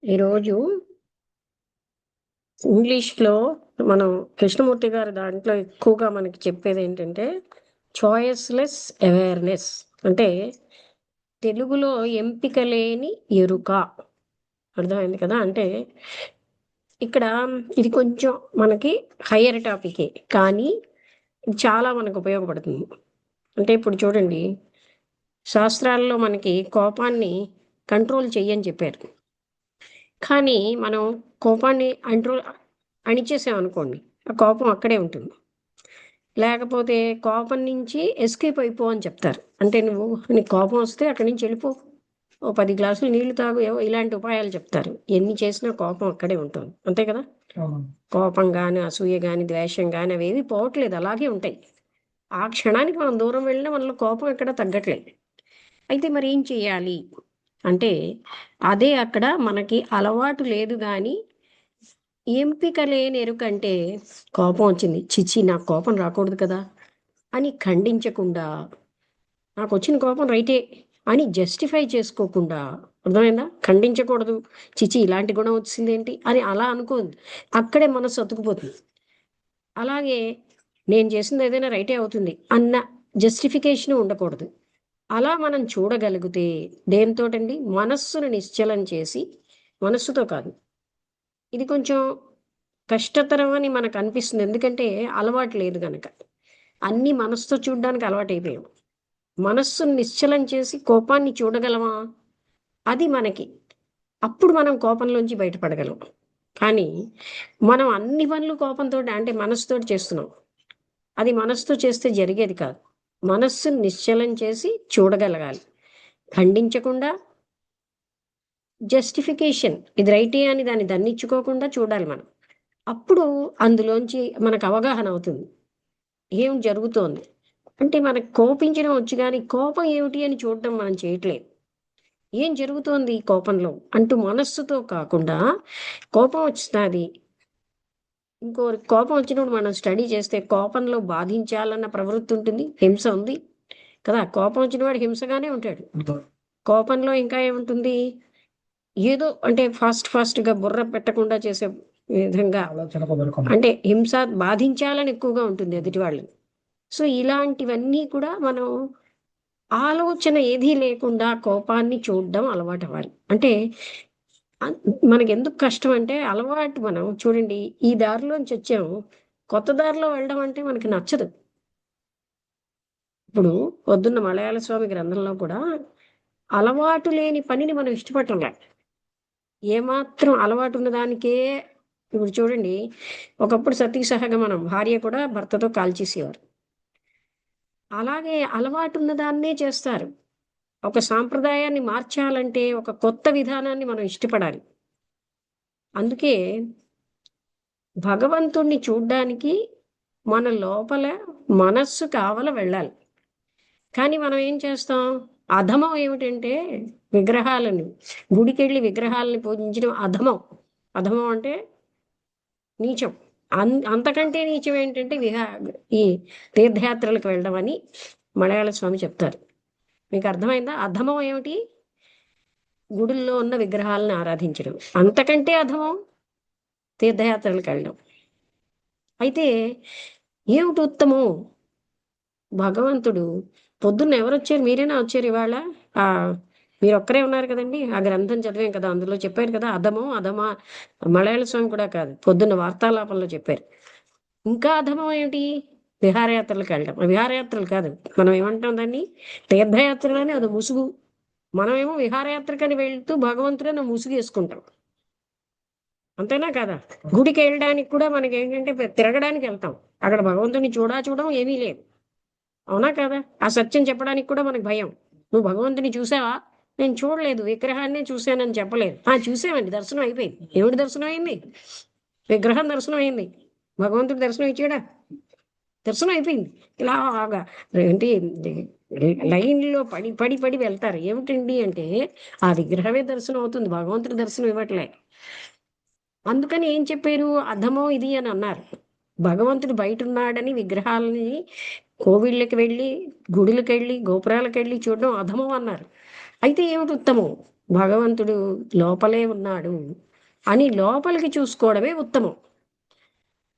ఈరోజు ఇంగ్లీష్లో మనం కృష్ణమూర్తి గారి దాంట్లో ఎక్కువగా మనకి చెప్పేది ఏంటంటే చాయిస్లెస్ అవేర్నెస్, అంటే తెలుగులో ఎంపిక లేని ఎరుక. అర్థమైంది కదా? అంటే ఇక్కడ ఇది కొంచెం మనకి హయ్యర్ టాపికే, కానీ ఇది చాలా మనకు ఉపయోగపడుతుంది. అంటే ఇప్పుడు చూడండి, శాస్త్రాల్లో మనకి కోపాన్ని కంట్రోల్ చెయ్యని చెప్పారు. కానీ మనం కోపాన్ని అణిచేసామనుకోండి, ఆ కోపం అక్కడే ఉంటుంది. లేకపోతే కోపం నుంచి ఎస్కేప్ అయిపో అని చెప్తారు. అంటే నీకు కోపం వస్తే అక్కడి నుంచి వెళ్ళిపో, ఓ 10 గ్లాసులు నీళ్లు తాగు, ఏవో ఇలాంటి ఉపాయాలు చెప్తారు. ఎన్ని చేసినా కోపం అక్కడే ఉంటుంది, అంతే కదా? కోపం కానీ, అసూయ కానీ, ద్వేషం కానీ అవేవి పోవట్లేదు, అలాగే ఉంటాయి. ఆ క్షణానికి మనం దూరం వెళ్ళినా మనలో కోపం ఎక్కడ తగ్గట్లేదు. అయితే మరి ఏం చేయాలి అంటే, అదే అక్కడ మనకి అలవాటు లేదు కానీ ఎంపిక లేని ఎరుకంటే, కోపం వచ్చింది, చిచి నాకు కోపం రాకూడదు కదా అని ఖండించకుండా, నాకు వచ్చిన కోపం రైటే అని జస్టిఫై చేసుకోకుండా, అర్థమైందా? ఖండించకూడదు, చిచి ఇలాంటి గుణం వచ్చిందేంటి అని అలా అనుకోదు, అక్కడే మనసు అతుకుపోతుంది. అలాగే నేను చేసింది ఏదైనా రైటే అవుతుంది అన్న జస్టిఫికేషన్ ఉండకూడదు. అలా మనం చూడగలిగితే దేంతోటండి, మనస్సును నిశ్చలం చేసి, మనస్సుతో కాదు, ఇది కొంచెం కష్టతరం అని మనకు అనిపిస్తుంది, ఎందుకంటే అలవాటు లేదు గనక. అన్నీ మనస్సుతో చూడడానికి అలవాటైపోయాం. మనస్సును నిశ్చలం చేసి కోపాన్ని చూడగలమా? అది మనకి, అప్పుడు మనం కోపంలోంచి బయటపడగలం. కానీ మనం అన్ని పనులు కోపంతోటి, అంటే మనస్సుతోటి చేస్తున్నాం. అది మనస్సుతో చేస్తే జరిగేది కాదు. మనస్సును నిశ్చలం చేసి చూడగలగాలి, ఖండించకుండా, జస్టిఫికేషన్ ఇది రైటే అని దాన్ని దండించుకోకుండా చూడాలి మనం. అప్పుడు అందులోంచి మనకు అవగాహన అవుతుంది ఏం జరుగుతోంది. అంటే మనకు కోపించడం వచ్చు కానీ కోపం ఏమిటి అని చూడడం మనం చేయట్లేదు. ఏం జరుగుతోంది ఈ కోపంలో అంటూ మనస్సుతో కాకుండా, కోపం వచ్చినది, ఇంకో కోపం వచ్చినప్పుడు మనం స్టడీ చేస్తే కోపంలో బాధించాలన్న ప్రవృత్తి ఉంటుంది, హింస ఉంది కదా? కోపం వచ్చిన వాడు హింసగానే ఉంటాడు. కోపంలో ఇంకా ఏముంటుంది, ఏదో అంటే ఫాస్ట్‌గా బుర్ర పెట్టకుండా చేసే విధంగా, అంటే హింస, బాధించాలని ఎక్కువగా ఉంటుంది ఎదుటి వాళ్ళని. సో, ఇలాంటివన్నీ కూడా మనం ఆలోచన ఏదీ లేకుండా కోపాన్ని చూడడం అలవాటవ్వాలి. అంటే అన్ మనకెందుకు కష్టం అంటే అలవాటు, మనం చూడండి ఈ దారిలోంచి వచ్చాము, కొత్త దారిలో వెళ్ళడం అంటే మనకి నచ్చదు. ఇప్పుడు పొద్దున్న మలయాళ స్వామి గ్రంథంలో కూడా అలవాటు లేని పనిని మనం ఇష్టపడటంలే. ఏమాత్రం అలవాటు ఉన్న దానికే, ఇప్పుడు చూడండి, ఒకప్పుడు సతీ సహగమనం, భార్య కూడా భర్తతో కాల్చేసేవారు. అలాగే అలవాటు ఉన్న దాన్నే చేస్తారు. ఒక సాంప్రదాయాన్ని మార్చాలంటే ఒక కొత్త విధానాన్ని మనం ఇష్టపడాలి. అందుకే భగవంతుణ్ణి చూడ్డానికి మన లోపల మనస్సు కావల వెళ్ళాలి. కానీ మనం ఏం చేస్తాం, అధమం ఏమిటంటే విగ్రహాలను, గుడికెళ్ళి విగ్రహాలని పూజించడం అధమం. అధమం అంటే నీచం. అంతకంటే నీచం ఏంటంటే ఈ తీర్థయాత్రలకు వెళ్ళడం అని మలయాళ స్వామి చెప్తారు. మీకు అర్థమైందా? అధమం ఏమిటి? గుడుల్లో ఉన్న విగ్రహాలను ఆరాధించడం. అంతకంటే అధమం తీర్థయాత్రలకు వెళ్ళడం. అయితే ఏమిటి ఉత్తమం? భగవంతుడు పొద్దున్న ఎవరొచ్చారు? మీరేనా వచ్చారు ఇవాళ? ఆ మీరొక్కరే ఉన్నారు కదండీ! ఆ గ్రంథం చదివాం కదా! అందులో చెప్పారు కదా! అధమం, అధమా, మలయాళ స్వామి కూడా కాదు, పొద్దున్న వార్తాలాపంలో చెప్పారు. ఇంకా అధమం ఏమిటి? విహారయాత్రలకెళ్ళడం. విహారయాత్రలు కాదు, మనం ఏమంటాం దాన్ని? తీర్థయాత్రలని అది ముసుగు. మనమేమో విహారయాత్రకని వెళ్తూ భగవంతుడని ముసుగేసుకుంటాం. అంతేనా కాదా? గుడికెళ్ళడానికి కూడా మనకేంటంటే తిరగడానికి వెళ్తాం. అక్కడ భగవంతుడిని చూడం ఏమీ లేదు. అవునా కాదా? ఆ సత్యం చెప్పడానికి కూడా మనకు భయం. "నువ్వు భగవంతుడిని చూసావా?" "నేను చూడలేదు, విగ్రహాన్నే చూశానని" చెప్పలేదు. "ఆ! చూసామండి, దర్శనం అయిపోయింది." ఎవడి దర్శనం అయింది? విగ్రహం దర్శనం అయింది. భగవంతుడి దర్శనం ఇచ్చాడా? దర్శనం అయిపోయింది. ఇలాగా ఏంటి, లైన్‌లో పడి వెళ్తారు. ఏమిటండి అంటే, ఆ విగ్రహమే దర్శనం అవుతుంది, భగవంతుడి దర్శనం ఇవ్వట్లే. అందుకని ఏం చెప్పారు? అధమం ఇది అని అన్నారు. భగవంతుడు బయటున్నాడని విగ్రహాలని, కోవిళ్ళకి వెళ్ళి, గుడులకెళ్ళి, గోపురాలకెళ్ళి చూడడం అధమం అన్నారు. అయితే ఏమిటి ఉత్తమం? భగవంతుడు లోపలే ఉన్నాడు అని లోపలికి చూసుకోవడమే ఉత్తమం.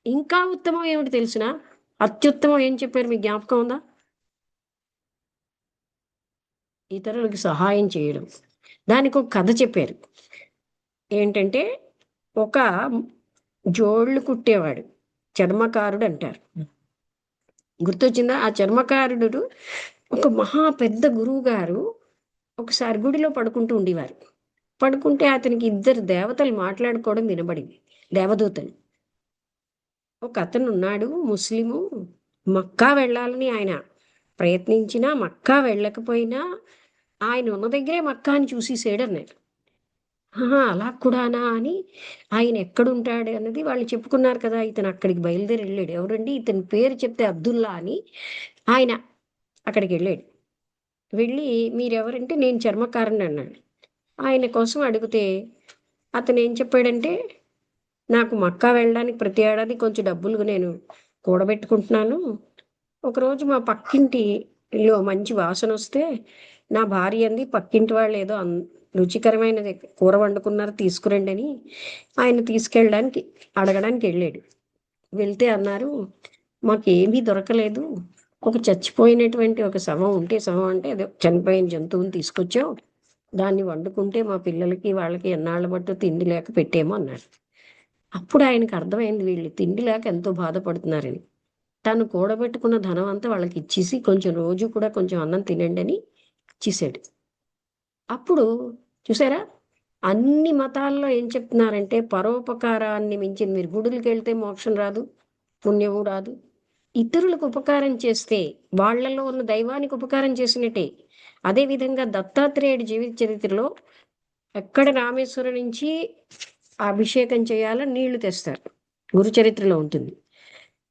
ఇంకా ఉత్తమం ఏమిటి తెలిసిన? అత్యుత్తమం ఏం చెప్పారు మీకు జ్ఞాపకం ఉందా? ఇతరులకు సహాయం చేయడం. దానికి ఒక కథ చెప్పారు. ఏంటంటే, ఒక జోళ్ళు కుట్టేవాడు, చర్మకారుడు అంటారు. గుర్తొచ్చిందా? ఆ చర్మకారుడు ఒక మహా పెద్ద గురువు గారు ఒకసారి గుడిలో పడుకుంటూ ఉండేవారు. పడుకుంటే అతనికి ఇద్దరు దేవతలు మాట్లాడుకోవడం వినబడింది, దేవదూతలు. ఒక అతను ఉన్నాడు ముస్లిము, మక్కా వెళ్ళాలని ఆయన ప్రయత్నించినా మక్కా వెళ్ళకపోయినా ఆయన ఉన్న దగ్గరే మక్కా అని చూసేసాడు అన్నారు. అలా కూడానా అని ఆయన ఎక్కడుంటాడు అన్నది వాళ్ళు చెప్పుకున్నారు కదా. ఇతను అక్కడికి బయలుదేరి వెళ్ళాడు. ఎవరండి? ఇతని పేరు చెప్తే అబ్దుల్లా అని. ఆయన అక్కడికి వెళ్ళాడు. వెళ్ళి మీరెవరంటే నేను చర్మకారుని అన్నాడు. ఆయన కోసం అడిగితే అతను ఏం చెప్పాడంటే, నాకు మక్కా వెళ్ళడానికి ప్రతి ఏడాది కొంచెం డబ్బులు నేను కూడబెట్టుకుంటున్నాను. ఒకరోజు మా పక్కింటిలో మంచి వాసన వస్తే నా భార్య అంది, పక్కింటి వాళ్ళు ఏదో రుచికరమైనది కూర వండుకున్నారు తీసుకురండి అని ఆయన తీసుకెళ్ళడానికి అడగడానికి వెళ్ళాడు. వెళ్తే అన్నారు, మాకేమీ దొరకలేదు. ఒక చచ్చిపోయినటువంటి ఒక శవం ఉంటే, శవం అంటే అదే చనిపోయిన జంతువుని తీసుకొచ్చావు, దాన్ని వండుకుంటే మా పిల్లలకి వాళ్ళకి ఎన్నాళ్ళ మట్టు తిండి లేక పెట్టేమో అన్నాడు. అప్పుడు ఆయనకు అర్థమైంది వీళ్ళు తిండి లేక ఎంతో బాధపడుతున్నారని. తను కూడబెట్టుకున్న ధనం అంతా వాళ్ళకి ఇచ్చేసి కొంచెం రోజు కూడా కొంచెం అన్నం తినండి అని ఇచ్చేసాడు. అప్పుడు చూసారా, అన్ని మతాల్లో ఏం చెప్తున్నారంటే పరోపకారాన్ని మించింది, మీరు గుడులకి వెళ్తే మోక్షం రాదు, పుణ్యము రాదు. ఇతరులకు ఉపకారం చేస్తే వాళ్ళలో ఉన్న దైవానికి ఉపకారం చేసినట్టే. అదేవిధంగా దత్తాత్రేయుడి జీవిత చరిత్రలో ఎక్కడ రామేశ్వరం నుంచి అభిషేకం చేయాలని నీళ్లు తెస్తారు, గురు చరిత్రలో ఉంటుంది.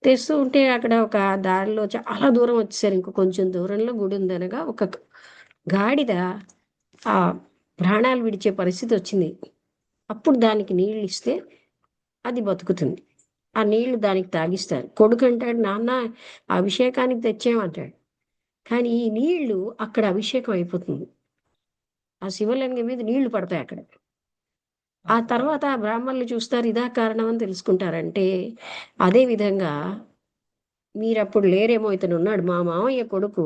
తెస్తూ ఉంటే అక్కడ ఒక దారిలో చాలా దూరం వచ్చేసారు, ఇంకో కొంచెం దూరంలో గుడి ఉందనగా ఒక గాడిద ఆ ప్రాణాలు విడిచే పరిస్థితి వచ్చింది. అప్పుడు దానికి నీళ్ళు ఇస్తే అది బతుకుతుంది. ఆ నీళ్లు దానికి తాగిస్తారు. కొడుకు అంటాడు, నాన్న అభిషేకానికి తెచ్చామంటాడు. కానీ ఈ నీళ్లు అక్కడ అభిషేకం అయిపోతుంది. ఆ శివలింగం మీద నీళ్లు పడతాయి అక్కడ. ఆ తర్వాత ఆ బ్రాహ్మణులు చూస్తారు, ఇదా కారణం అని తెలుసుకుంటారంటే. అదే విధంగా మీరప్పుడు లేరేమో, ఇతను ఉన్నాడు మా మామయ్య కొడుకు,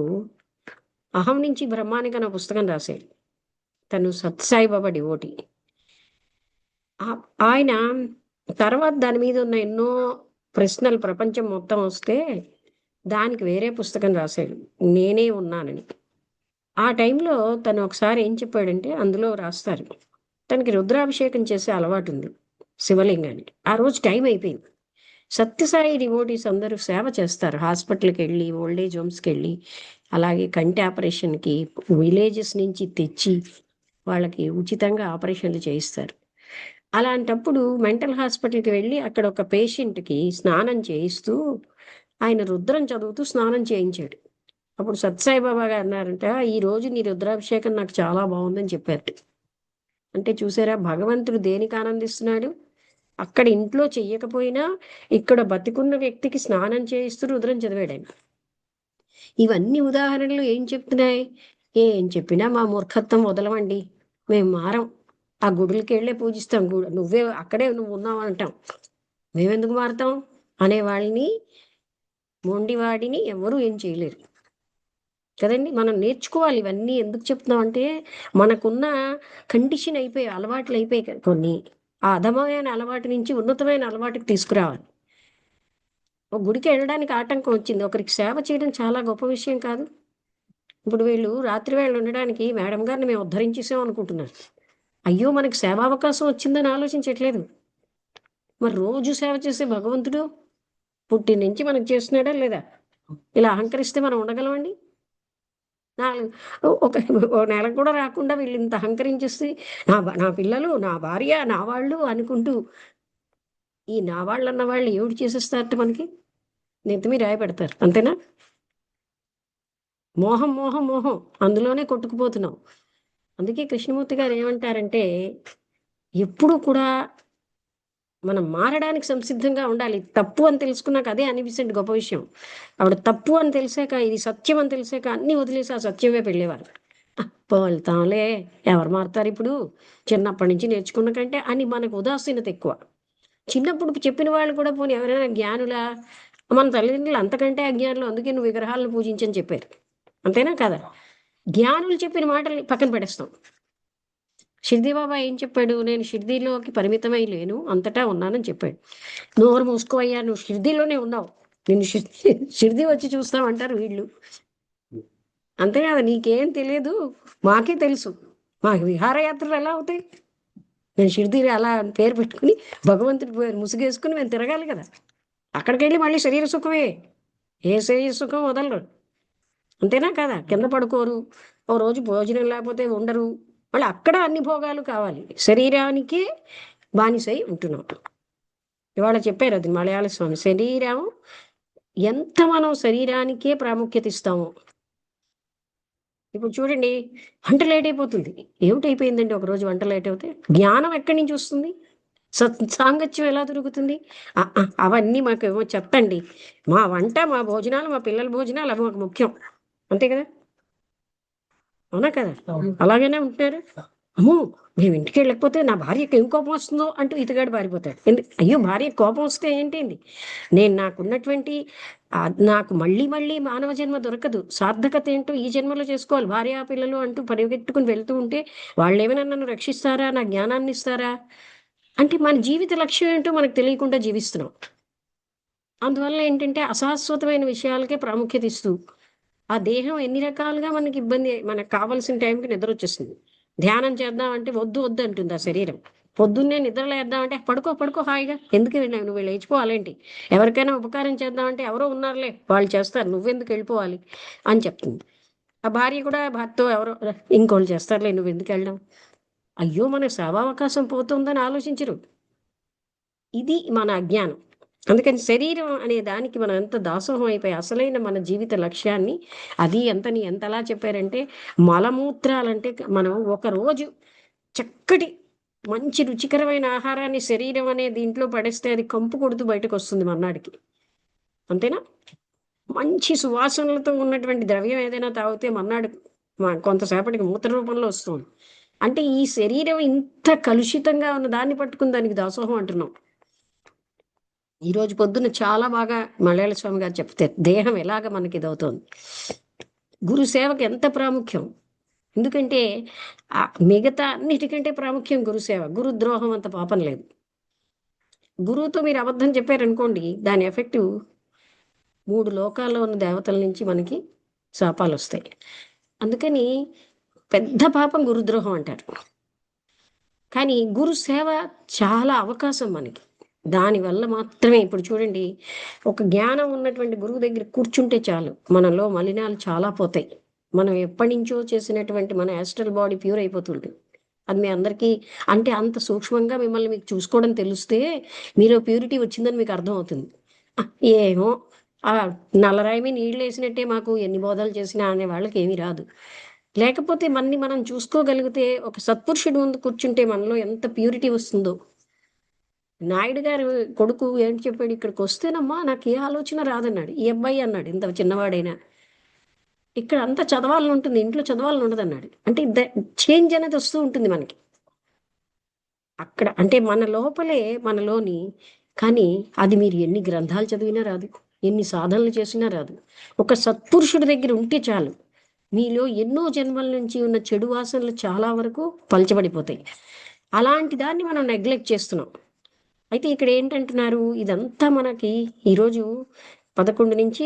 అహం నుంచి బ్రహ్మానికి అనే పుస్తకం రాశాడు. తను సత్సాయిబాబా డివోటీ. ఆయన తర్వాత దాని మీద ఉన్న ఎన్నో ప్రశ్నలు ప్రపంచం మొత్తం వస్తే దానికి వేరే పుస్తకం రాశాడు, నేనే ఉన్నానని. ఆ టైంలో తను ఒకసారి ఏం చెప్పాడంటే, అందులో రాస్తారు, తనకి రుద్రాభిషేకం చేసే అలవాటు ఉంది శివలింగానికి. ఆ రోజు టైం అయిపోయింది. సత్యసాయి డివోటీస్ అందరూ సేవ చేస్తారు, హాస్పిటల్కి వెళ్ళి, ఓల్డేజ్ హోమ్స్కి వెళ్ళి, అలాగే కంటి ఆపరేషన్కి విలేజెస్ నుంచి తెచ్చి వాళ్ళకి ఉచితంగా ఆపరేషన్లు చేయిస్తారు. అలాంటప్పుడు మెంటల్ హాస్పిటల్కి వెళ్ళి అక్కడ ఒక పేషెంట్కి స్నానం చేయిస్తూ ఆయన రుద్రం చదువుతూ స్నానం చేయించాడు. అప్పుడు సత్సాయిబాబా గారు అన్నారంట, ఈ రోజు నీ రుద్రాభిషేకం నాకు చాలా బాగుందని చెప్పారు. అంటే చూసారా, భగవంతుడు దేనికి ఆనందిస్తున్నాడు? అక్కడ ఇంట్లో చెయ్యకపోయినా ఇక్కడ బతికున్న వ్యక్తికి స్నానం చేయిస్తూ రుద్రం చదివాడు ఆయన. ఇవన్నీ ఉదాహరణలు ఏం చెప్తున్నాయి? ఏం చెప్పినా మా మూర్ఖత్వం వదలమండి, మేము మారం. ఆ గుడులకి వెళ్ళే పూజిస్తాం, నువ్వే అక్కడే నువ్వు ఉన్నావు అంటాం, మేమెందుకు మారుతాం అనే వాళ్ళని, మొండివాడిని ఎవరూ ఏం చేయలేరు కదండి. మనం నేర్చుకోవాలి. ఇవన్నీ ఎందుకు చెప్తున్నాం అంటే, మనకున్న కండిషన్ అయిపోయి అలవాట్లు అయిపోయి కొన్ని, ఆ అధమైన అలవాటు నుంచి ఉన్నతమైన అలవాటుకి తీసుకురావాలి. ఒక గుడికి వెళ్ళడానికి ఆటంకం వచ్చింది, ఒకరికి సేవ చేయడం చాలా గొప్ప విషయం కాదు. ఇప్పుడు వీళ్ళు రాత్రి వేళ ఉండడానికి మేడం గారిని మేము ఉద్ధరించేసాం అనుకుంటున్నారు. అయ్యో మనకి సేవావకాశం వచ్చిందని ఆలోచించట్లేదు. మరి రోజు సేవ చేసే భగవంతుడు పుట్టి నుంచి మనకు చేస్తున్నాడా లేదా? ఇలా అహంకరిస్తే మనం ఉండగలమండి? ఒక ఓ నెల కూడా రాకుండా వీళ్ళు ఇంత అహంకరించేసి నా పిల్లలు, నా భార్య, నా వాళ్ళు అనుకుంటూ, ఈ నా వాళ్ళు అన్న వాళ్ళు ఏమిటి చేసేస్తారట మనకి? నెత్తిమీ రాయి పెడతారు, అంతేనా? మోహం మోహం మోహం, అందులోనే కొట్టుకుపోతున్నాం. అందుకే కృష్ణమూర్తి గారు ఏమంటారంటే, ఎప్పుడు కూడా మనం మారడానికి సంసిద్ధంగా ఉండాలి. తప్పు అని తెలుసుకున్నాక, అదే అనిపిస్తుంది గొప్ప విషయం. ఆవిడ తప్పు అని తెలిసాక, ఇది సత్యం అని తెలిసాక అన్ని వదిలేసి ఆ సత్యమే పెళ్ళేవారు. వెళ్తాంలే, ఎవరు మారుతారు ఇప్పుడు, చిన్నప్పటి నుంచి నేర్చుకున్న కంటే అని మనకు ఉదాసీనత ఎక్కువ. చిన్నప్పుడు చెప్పిన వాళ్ళు కూడా పోనీ ఎవరైనా జ్ఞానులా, మన తల్లిదండ్రులు అంతకంటే అజ్ఞానులు, అందుకే నువ్వు విగ్రహాలను పూజించని చెప్పారు. అంతేనా కదా? జ్ఞానులు చెప్పిన మాటలు పక్కన పడేస్తాం. షిర్డీ బాబా ఏం చెప్పాడు? నేను షిర్డీలోకి పరిమితమై లేను, అంతటా ఉన్నానని చెప్పాడు. నోరు మూసుకోవయ్యా, నువ్వు షిర్డీలోనే ఉన్నావు, నిన్ను షిర్డీ వచ్చి చూస్తామంటారు వీళ్ళు. అంతే కదా, నీకేం తెలియదు, మాకే తెలుసు. మాకు విహారయాత్రలు ఎలా అవుతాయి? నేను షిర్డీలో అలా పేరు పెట్టుకుని భగవంతుడి పేరు ముసుగేసుకుని మేము తిరగాలి కదా. అక్కడికి వెళ్ళి మళ్ళీ శరీర సుఖమే, ఏ శరీర సుఖం వదలరు. అంతేనా కదా? కింద పడుకోరు, ఓ రోజు భోజనం లేకపోతే ఉండరు, మళ్ళీ అక్కడ అన్ని భోగాలు కావాలి, శరీరానికే బానిసై ఉంటున్నాం. ఇవాళ చెప్పారు అది మలయాళ స్వామి, శరీరం ఎంత మనం శరీరానికే ప్రాముఖ్యత ఇస్తాము. ఇప్పుడు చూడండి, వంట లేట్ అయిపోతుంది. ఏమిటైపోయిందండి ఒకరోజు వంట లేట్ అవుతే? జ్ఞానం ఎక్కడి నుంచి వస్తుంది? సాంగత్యం ఎలా దొరుకుతుంది? అవన్నీ మాకు ఏమో చెప్పండి. మా వంట, మా భోజనాలు, మా పిల్లల భోజనాలు అవి మాకు ముఖ్యం. అంతే కదా? అవునా కదా? అలాగనే ఉంటున్నారు. అమ్మో, మేము ఇంటికి వెళ్ళకపోతే నా భార్యకి ఏం కోపం వస్తుందో అంటూ ఇతగాడు పారిపోతాడు. అయ్యో, భార్య కోపం వస్తే ఏంటండి? నేను నాకున్నటువంటి నాకు మళ్ళీ మళ్ళీ మానవ జన్మ దొరకదు, సార్థకత ఏంటో ఈ జన్మలో చేసుకోవాలి. భార్య పిల్లలు అంటూ పరిగెట్టుకుని వెళ్తూ ఉంటే వాళ్ళు ఏమైనా నన్ను రక్షిస్తారా, నా జ్ఞానాన్ని ఇస్తారా? అంటే మన జీవిత లక్ష్యం ఏంటో మనకు తెలియకుండా జీవిస్తున్నాం. అందువల్ల ఏంటంటే అశాశ్వతమైన విషయాలకే ప్రాముఖ్యత ఇస్తూ, ఆ దేహం ఎన్ని రకాలుగా మనకి ఇబ్బంది, మనకు కావాల్సిన టైంకి నిద్ర వచ్చేస్తుంది. ధ్యానం చేద్దామంటే వద్దు వద్దు అంటుంది ఆ శరీరం. పొద్దున్నే నిద్ర లేద్దామంటే పడుకో పడుకో హాయిగా, ఎందుకు నువ్వు లేచిపోవాలేంటి? ఎవరికైనా ఉపకారం చేద్దామంటే ఎవరో ఉన్నారులే, వాళ్ళు చేస్తారు, నువ్వెందుకు వెళ్ళిపోవాలి అని చెప్తుంది. ఆ భార్య కూడా భర్త ఎవరో ఇంకోళ్ళు చేస్తారులే, నువ్వు ఎందుకు వెళ్ళడం? అయ్యో, మన సేవావకాశం పోతుందని ఆలోచించరు. ఇది మన అజ్ఞానం. అందుకని శరీరం అనే దానికి మనం ఎంత దాసోహం అయిపోయి అసలైన మన జీవిత లక్ష్యాన్ని, అది ఎంతలా చెప్పారంటే, మలమూత్రాలంటే మనం ఒక రోజు చక్కటి మంచి రుచికరమైన ఆహారాన్ని శరీరం అనే దీంట్లో పడేస్తే అది కంపు కొడుతూ బయటకు వస్తుంది మర్నాడికి. అంతేనా? మంచి సువాసనలతో ఉన్నటువంటి ద్రవ్యం ఏదైనా తాగితే మర్నాడు కొంతసేపటికి మూత్ర రూపంలో వస్తుంది. అంటే ఈ శరీరం ఇంత కలుషితంగా ఉన్న దాన్ని పట్టుకుని దానికి దాసోహం అంటున్నాం. ఈరోజు పొద్దున్న చాలా బాగా మలయాళ స్వామి గారు చెప్తే, దేహం ఎలాగ మనకి ఇదవుతోంది, గురు సేవకి ఎంత ప్రాముఖ్యం. ఎందుకంటే మిగతా అన్నిటికంటే ప్రాముఖ్యం గురుసేవ. గురుద్రోహం అంత పాపం లేదు. గురువుతో మీరు అబద్ధం చెప్పారనుకోండి, దాని ఎఫెక్టివ్ 3 లోకాల్లో ఉన్న దేవతల నుంచి మనకి శాపాలు వస్తాయి. అందుకని పెద్ద పాపం గురుద్రోహం అంటారు. కానీ గురు సేవ చాలా అవకాశం మనకి. దానివల్ల మాత్రమే ఇప్పుడు చూడండి, ఒక జ్ఞానం ఉన్నటువంటి గురువు దగ్గర కూర్చుంటే చాలు, మనలో మలినాలు చాలా పోతాయి. మనం ఎప్పటి నుంచో చేసినటువంటి మన యాస్ట్రల్ బాడీ ప్యూర్ అయిపోతుంది. అది మీ అందరికీ, అంటే అంత సూక్ష్మంగా మిమ్మల్ని మీకు చూసుకోవడం తెలిస్తే మీలో ప్యూరిటీ వచ్చిందని మీకు అర్థమవుతుంది. ఏమో, ఆ నల్లరాయి నీళ్ళు వేసినట్టే మాకు ఎన్ని బోధలు చేసినా అనే వాళ్ళకి ఏమీ రాదు. లేకపోతే మనని మనం చూసుకోగలిగితే, ఒక సత్పురుషుడు ముందు కూర్చుంటే మనలో ఎంత ప్యూరిటీ వస్తుందో. నాయుడు గారు కొడుకు ఏంటి చెప్పాడు, ఇక్కడికి వస్తేనమ్మా నాకు ఏ ఆలోచన రాదన్నాడు. ఈ అబ్బాయి అన్నాడు, ఇంత చిన్నవాడైనా. ఇక్కడ అంతా చదవాలని ఉంటుంది, ఇంట్లో చదవాలని ఉండదు అన్నాడు. అంటే చేంజ్ అనేది వస్తూ ఉంటుంది మనకి అక్కడ. అంటే మన లోపలే మనలోని, కానీ అది మీరు ఎన్ని గ్రంథాలు చదివినా రాదు, ఎన్ని సాధనలు చేసినా రాదు. ఒక సత్పురుషుడి దగ్గర ఉంటే చాలు, మీలో ఎన్నో జన్మల నుంచి ఉన్న చెడు వాసనలు చాలా వరకు పలచబడిపోతాయి. అలాంటి దాన్ని మనం నెగ్లెక్ట్ చేస్తున్నాం. అయితే ఇక్కడ ఏంటంటున్నారు, ఇదంతా మనకి ఈరోజు 11 నుంచి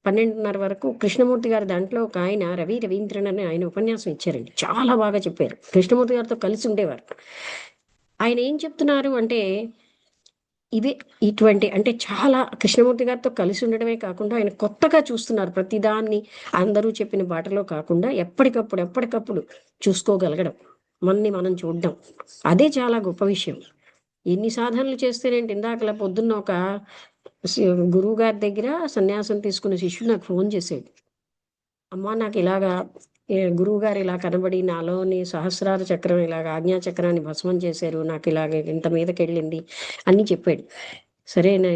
12:30 వరకు కృష్ణమూర్తి గారి దాంట్లో ఒక ఆయన రవీంద్రన్ అని ఆయన ఉపన్యాసం ఇచ్చారండి. చాలా బాగా చెప్పారు. కృష్ణమూర్తి గారితో కలిసి ఉండేవారు. ఆయన ఏం చెప్తున్నారు అంటే, ఇవే ఇటువంటి అంటే చాలా కృష్ణమూర్తి గారితో కలిసి ఉండడమే కాకుండా ఆయన కొత్తగా చూస్తున్నారు ప్రతిదాన్ని. అందరూ చెప్పిన బాటలో కాకుండా ఎప్పటికప్పుడు చూసుకోగలగడం, మనని మనం చూడడం, అదే చాలా గొప్ప విషయం. ఎన్ని సాధనలు చేస్తేనేంటి, ఇందాకలా పొద్దున్న ఒక గురువు గారి దగ్గర సన్యాసం తీసుకున్న శిష్యుడు నాకు ఫోన్ చేశాడు. అమ్మా, నాకు ఇలాగా గురువు గారు ఇలా కనబడి నాలోని సహస్రార చక్రం ఇలాగ ఆజ్ఞా చక్రాన్ని భస్మం చేశారు, నాకు ఇలాగ ఇంత మీదకి వెళ్ళింది అని చెప్పాడు. సరేనా,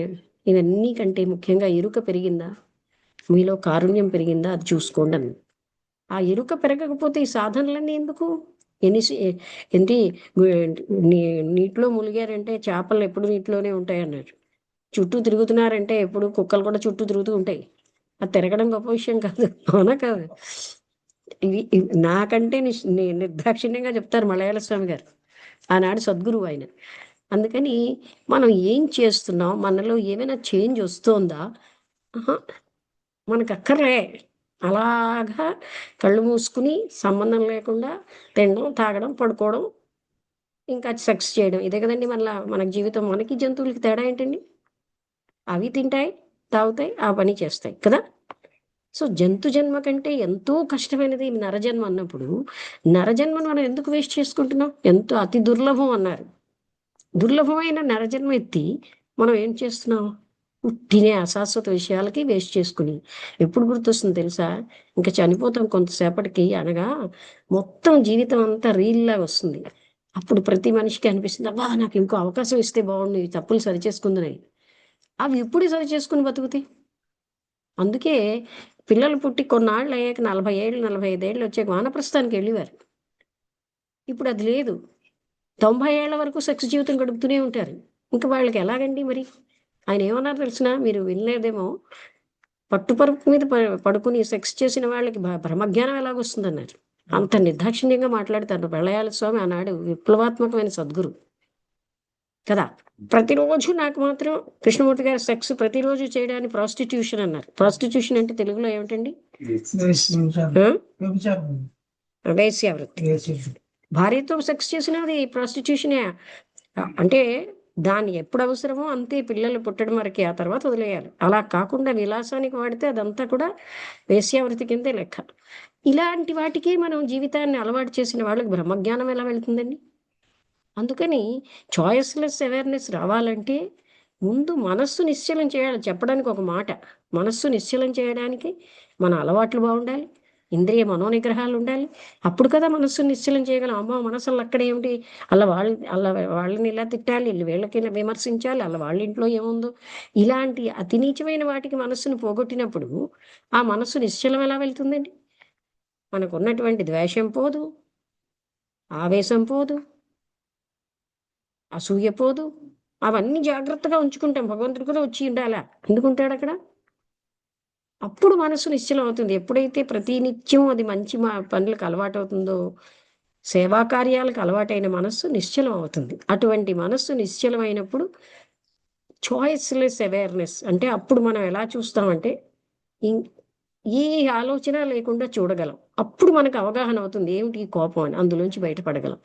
ఇవన్నీ కంటే ముఖ్యంగా ఎరుక పెరిగిందా, మీలో కారుణ్యం పెరిగిందా, అది చూసుకోండి అని. ఆ ఎరుక పెరగకపోతే ఈ సాధనలన్నీ ఎందుకు? ఎన్ని ఏంటి నీటిలో మునిగారంటే చేపలు ఎప్పుడు నీటిలోనే ఉంటాయి అన్నారు. చుట్టూ తిరుగుతున్నారంటే ఎప్పుడు కుక్కలు కూడా చుట్టూ తిరుగుతూ ఉంటాయి. అది తిరగడం గొప్ప విషయం కాదు. అవునా కాదు? నాకంటే నిర్దాక్షిణ్యంగా చెప్తారు మలయాళ స్వామి గారు. ఆనాడు సద్గురువు ఆయన. అందుకని మనం ఏం చేస్తున్నాం? మనలో ఏమైనా చేంజ్ వస్తోందా? అహా! మనకక్కర్లే. అలాగా కళ్ళు మూసుకుని సంబంధం లేకుండా తినడం, తాగడం, పడుకోవడం, ఇంకా సెక్స్ చేయడం. ఇదే కదండీ మన జీవితం. మనకి జంతువులకి తేడా ఏంటండి? అవి తింటాయి, తాగుతాయి, ఆ పని చేస్తాయి కదా! సో, జంతు జన్మ కంటే ఎంతో కష్టమైనది నరజన్మ అన్నప్పుడు, నరజన్మను మనం ఎందుకు వేస్ట్ చేసుకుంటున్నాం? ఎంతో అతి దుర్లభం అన్నారు. దుర్లభమైన నరజన్మ ఎత్తి మనం ఏం చేస్తున్నాం? ఉట్టినే అశాశ్వత విషయాలకి వేస్ట్ చేసుకుని, ఎప్పుడు గుర్తొస్తుంది తెలుసా? ఇంక చనిపోతాం కొంతసేపటికి అనగా, మొత్తం జీవితం అంతా రీల్‌లాగా వస్తుంది. అప్పుడు ప్రతి మనిషికి అనిపిస్తుంది, అబ్బా! నాకు ఇంకో అవకాశం ఇస్తే బావుండు ఈ తప్పులు సరిచేసుకుందునని. అవి ఇప్పుడే సరిచేసుకొని బతుకుతాయి. అందుకే పిల్లలు పుట్టి కొన్నాళ్ళయ్యాక 40 ఏళ్ళు, 45 ఏళ్ళు వచ్చాక వానప్రస్థానికి వెళ్ళేవారు. ఇప్పుడు అది లేదు. 90 ఏళ్ల వరకు సెక్స్ జీవితం గడుపుతూనే ఉంటారు. ఇంక వాళ్ళకి ఎలాగండి మరి? ఆయన ఏమన్నారో తెలిసినా? మీరు వినలేదేమో. పట్టుపరుపు మీద పడుకుని సెక్స్ చేసిన వాళ్ళకి బ్రహ్మజ్ఞానం ఎలాగొస్తుందన్నారు. అంత నిర్దాక్షిణ్యంగా మాట్లాడతారు. వెల్లయాల స్వామి ఆనాడు విప్లవాత్మకమైన సద్గురు కదా! ప్రతిరోజు నాకు మాత్రం కృష్ణమూర్తి గారు సెక్స్ ప్రతిరోజు చేయడాన్ని ప్రాస్టిట్యూషన్ అన్నారు. ప్రాస్టిట్యూషన్ అంటే తెలుగులో ఏమిటండి? ఆ? వేశ్యావృత్తి. భార్యతో సెక్స్ చేసినది ప్రాస్టిట్యూషనే. అంటే దాన్ని ఎప్పుడు అవసరమో అంతే పిల్లలు పుట్టడం వరకే. ఆ తర్వాత వదిలేయాలి. అలా కాకుండా విలాసానికి వాడితే అదంతా కూడా వేశ్యావృత్తి కిందే లెక్క. ఇలాంటి వాటికి మనం జీవితాన్ని అలవాటు చేసిన వాళ్ళకి బ్రహ్మజ్ఞానం ఎలా వెళ్తుందండి? అందుకని చాయిస్‌లెస్ అవేర్‌నెస్ రావాలంటే ముందు మనస్సు నిశ్చలం చేయాలి. చెప్పడానికి ఒక మాట. మనస్సు నిశ్చలం చేయడానికి మన అలవాట్లు బావుండాలి. ఇంద్రియ మనోనిగ్రహాలుండాలి. అప్పుడు కదా మనస్సుని నిశ్చలం చేయగలం. అమ్మో! మనసల్ల అక్కడేమిటి వాళ్ళని ఇలా తిట్టాలి, వీళ్ళకి ఇలా విమర్శించాలి, వాళ్ళ ఇంట్లో ఏముందో ఇలాంటి అతి నీచమైన వాటికి మనస్సును పోగొట్టినప్పుడు ఆ మనస్సు నిశ్చలం ఎలా వెళ్తుందండి? మనకున్నటువంటి ద్వేషం పోదు, ఆవేశం పోదు, అసూయ పోదు. అవన్నీ జాగ్రత్తగా ఉంచుకుంటాం. భగవంతుడు కూడా వచ్చి ఉండాలా. ఎందుకుంటాడక్కడ? అప్పుడు మనసు నిశ్చలం అవుతుంది. ఎప్పుడైతే ప్రతి నిత్యం అది మంచి పనులకు అలవాటవుతుందో, సేవా కార్యాలకు అలవాటైన మనస్సు నిశ్చలం అవుతుంది. అటువంటి మనస్సు నిశ్చలమైనప్పుడు చాయిస్‌లెస్ అవేర్‌నెస్ అంటే అప్పుడు మనం ఎలా చూస్తామంటే, ఇం ఏ ఆలోచన లేకుండా చూడగలం. అప్పుడు మనకు అవగాహన అవుతుంది. ఏమిటి ఈ కోపం అని. అందులోంచి బయటపడగలం.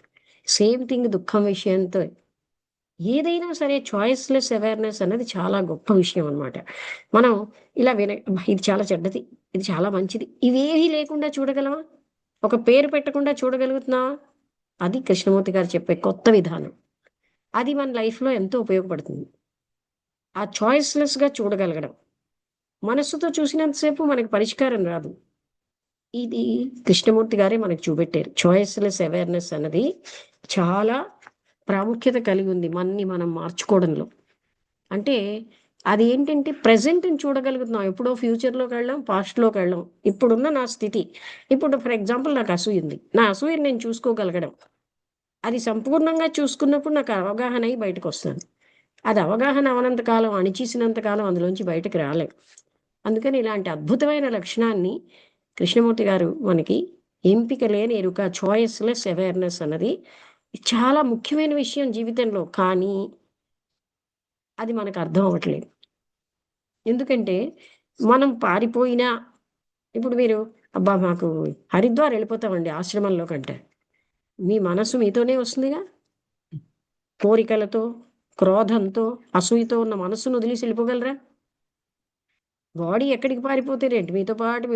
సేమ్ థింగ్ దుఃఖం విషయంతో ఏదైనా సరే చాయిస్‌లెస్ అవేర్‌నెస్ అన్నది చాలా గొప్ప విషయం అన్నమాట. మనం ఇలా అబ్బా! ఇది చాలా చెడ్డది. ఇది చాలా మంచిది. ఇవేవీ లేకుండా చూడగలమా? ఒక పేరు పెట్టకుండా చూడగలుగుతున్నామా? అది కృష్ణమూర్తి గారు చెప్పే కొత్త విధానం. అది మన లైఫ్‌లో ఎంతో ఉపయోగపడుతుంది. ఆ చాయిస్‌లెస్‌గా చూడగలగడం. మనస్సుతో చూసినంత సేపు మనకు పరిష్కారం రాదు. ఇది కృష్ణమూర్తి గారే మనకు చూపెట్టారు. చాయిస్‌లెస్ అవేర్‌నెస్ అన్నది చాలా ప్రాముఖ్యత కలిగి ఉంది మనని మనం మార్చుకోవడంలో. అంటే అదేంటంటే ప్రెజెంట్‌ని చూడగలుగుతున్నాం. ఎప్పుడో ఫ్యూచర్‌లోకెళ్ళాం, పాస్ట్‌లోకెళ్ళాం. ఇప్పుడున్న నా స్థితి. ఇప్పుడు ఫర్ ఎగ్జాంపుల్ నాకు అసూయ ఉంది. నా అసూయని నేను చూసుకోగలగడం. అది సంపూర్ణంగా చూసుకున్నప్పుడు నాకు అవగాహన అయ్యి బయటకొస్తాను. అది అవగాహన అవ్వనంత కాలం, అణిచేసినంత కాలం అందులోంచి బయటకి రాలేం. అందుకని ఇలాంటి అద్భుతమైన లక్షణాన్ని కృష్ణమూర్తి గారు మనకి ఎంపిక లేని ఎరుక చాయిస్‌లెస్ అవేర్‌నెస్ అన్నది చాలా ముఖ్యమైన విషయం జీవితంలో. కానీ అది మనకు అర్థం అవ్వట్లేదు. ఎందుకంటే మనం పారిపోయినా ఇప్పుడు మీరు అబ్బా! మాకు హరిద్వార్ ఎళ్ళిపోతామండి ఆశ్రమంలో కంటే. మీ మనస్సు మీతోనే వస్తుందిగా. కోరికలతో, క్రోధంతో, అసూయతో ఉన్న మనస్సును వదిలేసి ఎళ్ళిపోగలరా? బాడీ ఎక్కడికి పారిపోతేనేంటి మీతో పాటు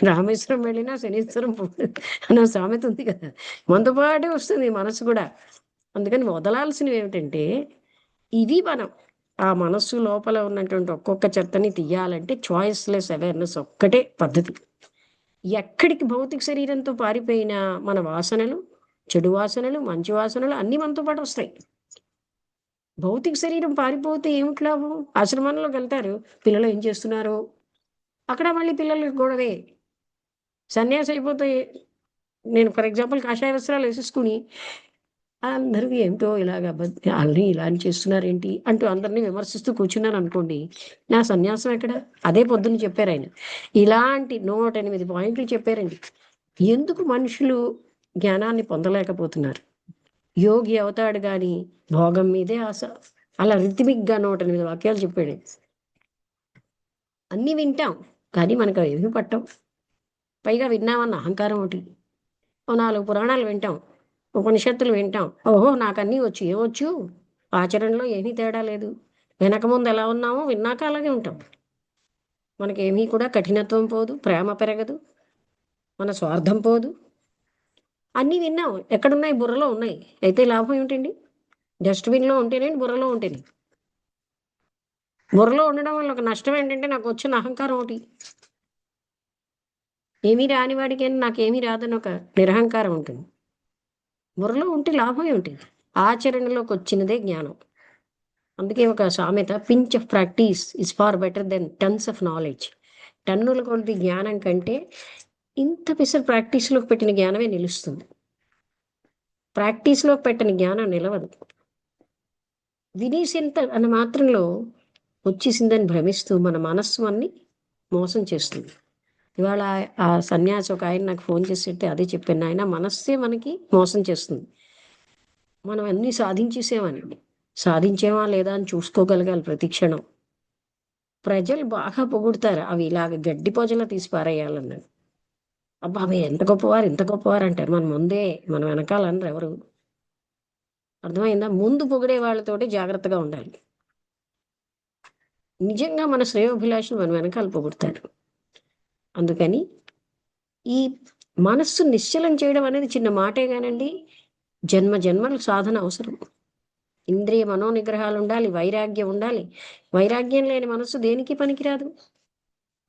రామేశ్వరం వెళ్ళినా శనీశ్వరం పోదు అనే సామెత ఉంది కదా! మనతో పాటే వస్తుంది మనసు కూడా. అందుకని వదలాల్సినవేమిటంటే, ఇది మనం ఆ మనస్సు లోపల ఉన్నటువంటి ఒక్కొక్క చెత్తని తీయాలంటే చాయిస్‌లెస్ అవేర్‌నెస్ ఒక్కటే పద్ధతి. ఎక్కడికి భౌతిక శరీరంతో పారిపోయినా మన వాసనలు, చెడు వాసనలు, మంచి వాసనలు అన్నీ మనతో పాటొస్తాయి. భౌతిక శరీరం పారిపోతే ఏమిటి లాభం? ఆశ్రమంలోకెళ్తారు. పిల్లలు ఏం చేస్తున్నారు? అక్కడ మళ్ళీ పిల్లలకి గొడవే. సన్యాసి అయిపోతే నేను ఫర్ ఎగ్జాంపుల్ కాషాయ వస్త్రాలు వేసేసుకుని అందరూ ఏమిటో ఇలాగ వాళ్ళని ఇలా అని చేస్తున్నారేంటి అంటూ అందరినీ విమర్శిస్తూ కూర్చున్నాను అనుకోండి, నా సన్యాసం ఎక్కడ? అదే పొద్దున్న చెప్పారు ఆయన. ఇలాంటి 108 పాయింట్లు చెప్పారండి. ఎందుకు మనుషులు జ్ఞానాన్ని పొందలేకపోతున్నారు? యోగి అవుతాడు కానీ భోగం మీదే ఆశ. అలా రిథమిక్గా 108 వాక్యాలు చెప్పాడు. అన్నీ వింటాం కానీ మనకు అవి ఏమీ పట్టం. పైగా విన్నామన్న అహంకారం ఒకటి. ఓ 4 పురాణాలు వింటాం, ఉపనిషత్తులు వింటాం. ఓహో నాకన్నీ వచ్చు. ఏమొచ్చు? ఆచరణలో ఏమీ తేడా లేదు. వెనక ముందు ఎలా ఉన్నామో విన్నాక అలాగే ఉంటాం. మనకేమీ కూడా కఠినత్వం పోదు, ప్రేమ పెరగదు, మన స్వార్థం పోదు. అన్నీ విన్నాం, ఎక్కడున్నాయి? బుర్రలో ఉన్నాయి. అయితే లాభం ఏమిటండి? డస్ట్బిన్లో ఉంటేనే బుర్రలో ఉంటేనే. బుర్రలో ఉండడం వల్ల ఒక నష్టం ఏంటంటే నాకు వచ్చిన అహంకారం ఒకటి. ఏమీ రాని వాడికి నాకేమీ రాదని ఒక నిరహంకారం ఉంటుంది. బుర్రలో ఉంటే లాభం ఏమిటి? ఆచరణలోకి వచ్చినదే జ్ఞానం. అందుకే ఒక సామెత, pinch of practice is far better than tons of knowledge. టన్నుల కొద్ది జ్ఞానం కంటే ఇంత పిసర్ ప్రాక్టీస్లోకి పెట్టిన జ్ఞానమే నిలుస్తుంది. ప్రాక్టీస్లో పెట్టిన జ్ఞానం నిలవదు. వినేసేంత అన్న మాత్రంలో వచ్చేసిందని భ్రమిస్తూ మన మనస్సు అన్ని మోసం చేస్తుంది. ఇవాళ ఆ సన్యాసి ఒక ఆయన నాకు ఫోన్ చేసేట్టే అదే చెప్పాను, ఆయన మనస్సే మనకి మోసం చేస్తుంది. మనం అన్నీ సాధించేసామని, సాధించేమా లేదా అని చూసుకోగలగాలి ప్రతి క్షణం. ప్రజలు బాగా పొగుడుతారు, అవి ఇలాగ గడ్డి పోజలా తీసి పారేయాలన్నారు. అబ్బా ఆమె ఎంత గొప్పవారు, ఎంత గొప్పవారు అంటారు. మన ముందే మన వెనకాలన్నారు ఎవరు. అర్థమైందా? ముందు పొగిడే వాళ్ళతోటి జాగ్రత్తగా ఉండాలి. నిజంగా మన శ్రేయోభిలాషులు మన వెనకాల పొగుడతారు. అందుకని ఈ మనస్సు నిశ్చలం చేయడం అనేది చిన్న మాటే కానండి, జన్మ జన్మల సాధన అవసరం. ఇంద్రియ మనోనిగ్రహాలు ఉండాలి, వైరాగ్యం ఉండాలి. వైరాగ్యం లేని మనస్సు దేనికి పనికిరాదు.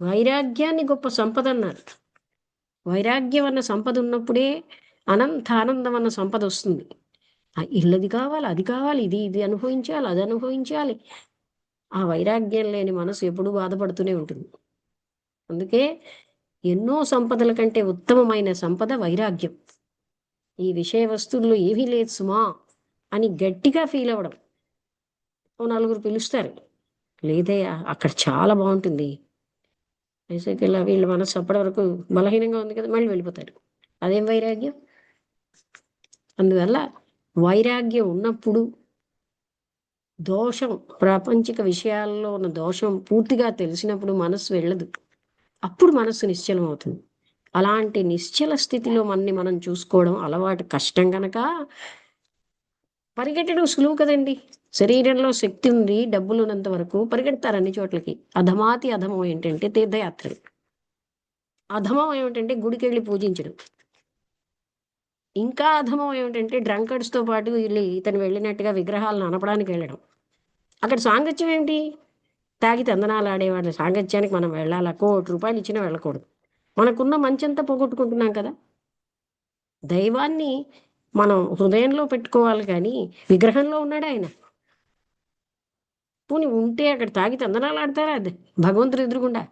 వైరాగ్యాన్ని గొప్ప సంపద అన్నారు. వైరాగ్యం అన్న సంపద ఉన్నప్పుడే అనంత ఆనందం అన్న సంపద వస్తుంది. ఇల్లది కావాలి, అది కావాలి, ఇది ఇది అనుభవించాలి, అది అనుభవించాలి. ఆ వైరాగ్యం లేని మనసు ఎప్పుడూ బాధపడుతూనే ఉంటుంది. అందుకే ఎన్నో సంపదల కంటే ఉత్తమమైన సంపద వైరాగ్యం. ఈ విషయ వస్తువుల్లో ఏమీ లేదు సుమా అని గట్టిగా ఫీల్ అవ్వడం. ఓ నలుగురు పిలుస్తారు, లేదయ్యా అక్కడ చాలా బాగుంటుంది, వేసవికెళ్ళ వీళ్ళ మనసు అప్పటి వరకు బలహీనంగా ఉంది కదా, మళ్ళీ వెళ్ళిపోతారు. అదేం వైరాగ్యం? అందువల్ల వైరాగ్యం ఉన్నప్పుడు దోషం, ప్రాపంచిక విషయాల్లో ఉన్న దోషం పూర్తిగా తెలిసినప్పుడు మనస్సు వెళ్ళదు. అప్పుడు మనస్సు నిశ్చలం అవుతుంది. అలాంటి నిశ్చల స్థితిలో మనం చూసుకోవడం అలవాటు కష్టం కనుక పరిగెట్టడం సులువు కదండి. శరీరంలో శక్తి ఉంది, డబ్బులు ఉన్నంత వరకు పరిగెడతారు అన్ని చోట్లకి. అధమాతి అధమం ఏంటంటే తీర్థయాత్రలు. అధమం ఏమిటంటే గుడికి వెళ్ళి పూజించడం. ఇంకా అధమం ఏమిటంటే డ్రంకర్స్తో పాటు వీళ్ళు ఇతను వెళ్ళినట్టుగా విగ్రహాలను అనపడానికి వెళ్ళడం. అక్కడ సాంగత్యం ఏమిటి? తాగి తందనాలు ఆడేవాళ్ళ సాంగత్యానికి మనం వెళ్ళాలా? ₹1,00,00,000 ఇచ్చినా వెళ్ళకూడదు. మనకున్న మంచంతా పోగొట్టుకుంటున్నాం కదా. దైవాన్ని మనం హృదయంలో పెట్టుకోవాలి కానీ విగ్రహంలో ఉన్నాడు ఆయన. పోనీ ఉంటే అక్కడ తాగి తందనాలు ఆడతారా అది భగవంతుడు ఎదురుగుండా?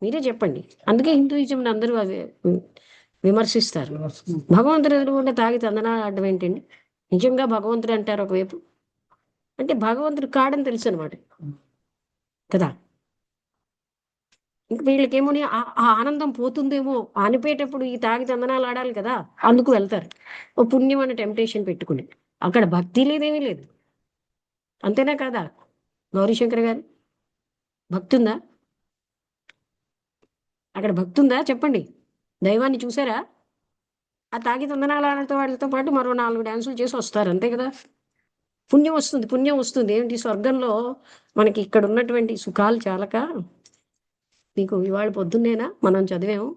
మీరే చెప్పండి. అందుకే హిందూయిజం అందరూ అవి విమర్శిస్తారు. భగవంతుడు ఎదురుగుండా తాగి తందనాలు ఆడడం ఏంటండి? నిజంగా భగవంతుడు అంటారు ఒకవైపు, అంటే భగవంతుడు కాడని తెలుసు అనమాట కదా. ఇంక వీళ్ళకేమోని ఆ ఆనందం పోతుందేమో అనిపేటప్పుడు ఈ తాగి తందనాలు ఆడాలి కదా, అందుకు వెళ్తారు. ఓ పుణ్యం అనే టెంప్టేషన్ పెట్టుకుని. అక్కడ భక్తి లేదేమీ లేదు. అంతేనా కాదా గౌరీశంకర్ గారు? భక్తి ఉందా అక్కడ? భక్తి ఉందా చెప్పండి? దైవాన్ని చూసారా? ఆ తాగి తందనాలు ఆడతో వాళ్ళతో పాటు మరో 4 డాన్సులు చేసి వస్తారు, అంతే కదా. పుణ్యం వస్తుంది, పుణ్యం వస్తుంది. ఏంటి స్వర్గంలో మనకి ఇక్కడ ఉన్నటువంటి సుఖాలు చాలక, మీకు ఇవాళ పొద్దున్నేనా మనం చదివాము,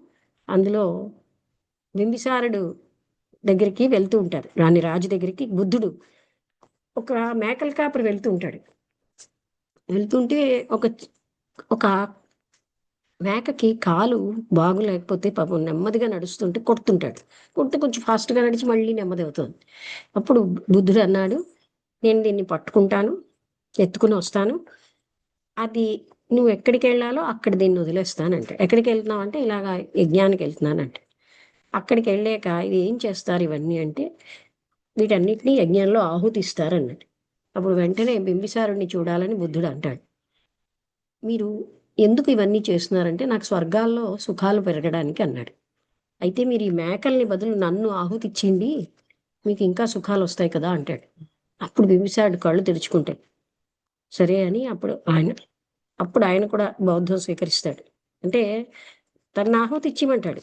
అందులో బింబిసారుడు దగ్గరికి వెళ్తూ ఉంటారు, రాణి రాజు దగ్గరికి బుద్ధుడు ఒక మేకల కాపరి వెళ్తూ ఉంటాడు. వెళ్తుంటే ఒక ఒక మేకకి కాలు బాగు లేకపోతే పాపం నెమ్మదిగా నడుస్తుంటే కొడుతుంటాడు. కొడితే కొంచెం ఫాస్ట్గా నడిచి మళ్ళీ నెమ్మది అవుతుంది. అప్పుడు బుద్ధుడు అన్నాడు, నేను దీన్ని పట్టుకుంటాను, ఎత్తుకుని వస్తాను, అది నువ్వు ఎక్కడికి వెళ్ళాలో అక్కడ దీన్ని వదిలేస్తానంటే. ఎక్కడికి వెళ్తున్నావు అంటే ఇలాగా యజ్ఞానికి వెళ్తున్నానంటే. అక్కడికి వెళ్ళాక ఇది ఏం చేస్తారు ఇవన్నీ అంటే వీటన్నిటిని యజ్ఞంలో ఆహుతి ఇస్తారన్నట్టు. అప్పుడు వెంటనే బింబిసారుడిని చూడాలని బుద్ధుడు అంటాడు. మీరు ఎందుకు ఇవన్నీ చేస్తున్నారంటే నాకు స్వర్గాల్లో సుఖాలు పెరగడానికి అన్నాడు. అయితే మీరు ఈ మేకల్ని బదులు నన్ను ఆహుతి ఇచ్చింది మీకు ఇంకా సుఖాలు వస్తాయి కదా అంటాడు. అప్పుడు బింబిసారుడు కళ్ళు తెరుచుకుంటాయి. సరే అని అప్పుడు ఆయన కూడా బౌద్ధం స్వీకరిస్తాడు. అంటే తన ఆహుతి ఇచ్చిమంటాడు.